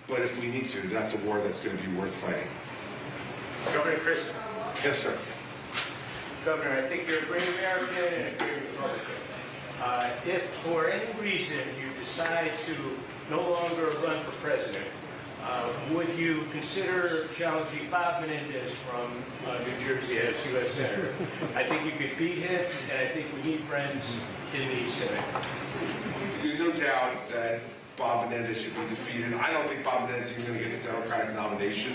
but if we need to, that's a war that's going to be worth fighting. Governor Christie. Yes, sir. Governor, I think you're a great American and a great Republican. If for any reason you decide to no longer run for president, would you consider challenging Bob Menendez from New Jersey as U.S. Senator? I think you could beat him, and I think we need friends in the Senate. There's no doubt that Bob Menendez should be defeated. I don't think Bob Menendez is even going to get the Democratic nomination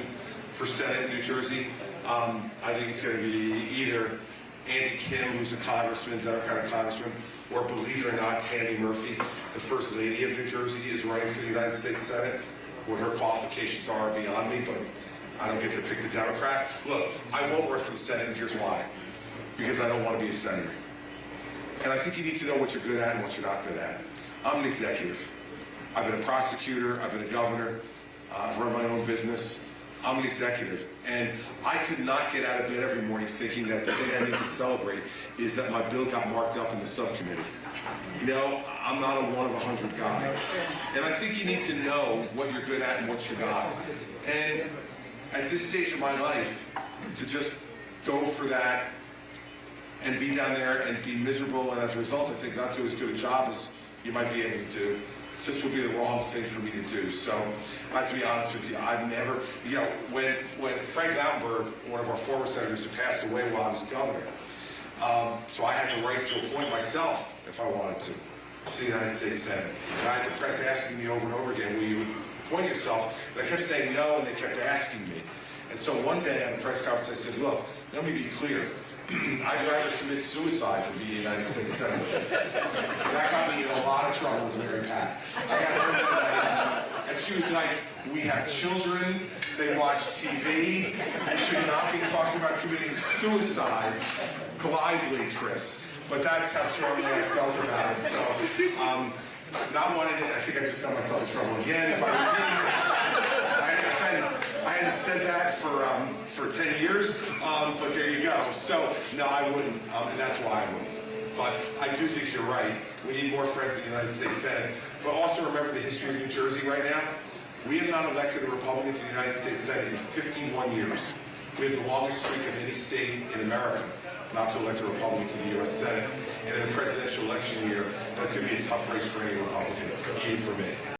for Senate in New Jersey. I think it's going to be either Andy Kim, who's a congressman, Democratic congressman, or believe it or not, Tammy Murphy, the First Lady of New Jersey, is running for the United States Senate. What her qualifications are beyond me, but I don't get to pick the Democrat. Look, I won't run for the Senate, and here's why. Because I don't want to be a senator. And I think you need to know what you're good at and what you're not good at. I'm an executive. I've been a prosecutor, I've been a governor, I've run my own business. I'm an executive, and I could not get out of bed every morning thinking that the thing I need to celebrate is that my bill got marked up in the subcommittee. You know, I'm not a 1 of 100 guy. And I think you need to know what you're good at and what you're not. And at this stage of my life, to just go for that and be down there and be miserable, and as a result, I think not do as good a job as you might be able to do, just would be the wrong thing for me to do. So I have to be honest with you, I've never, you know, when Frank Lautenberg, one of our former senators who passed away while I was governor, so I had the right to appoint myself, if I wanted to the United States Senate. And I had the press asking me over and over again, will you appoint yourself? And I kept saying no, and they kept asking me. And so one day at a press conference, I said, look, let me be clear. I'd rather commit suicide than be a United States Senator. That got me in a lot of trouble with Mary Pat. I got her that night, and she was like, we have children, they watch TV, you should not be talking about committing suicide blithely, Chris. But that's how strongly I felt about it. So, not wanting to, I think I just got myself in trouble again by I hadn't said that for 10 years, but there you go. So, no, I wouldn't, and that's why I wouldn't. But I do think you're right. We need more friends in the United States Senate. But also remember the history of New Jersey right now. We have not elected a Republican to the United States Senate in 51 years. We have the longest streak of any state in America not to elect a Republican to the U.S. Senate. And in a presidential election year, that's going to be a tough race for any Republican, even for me.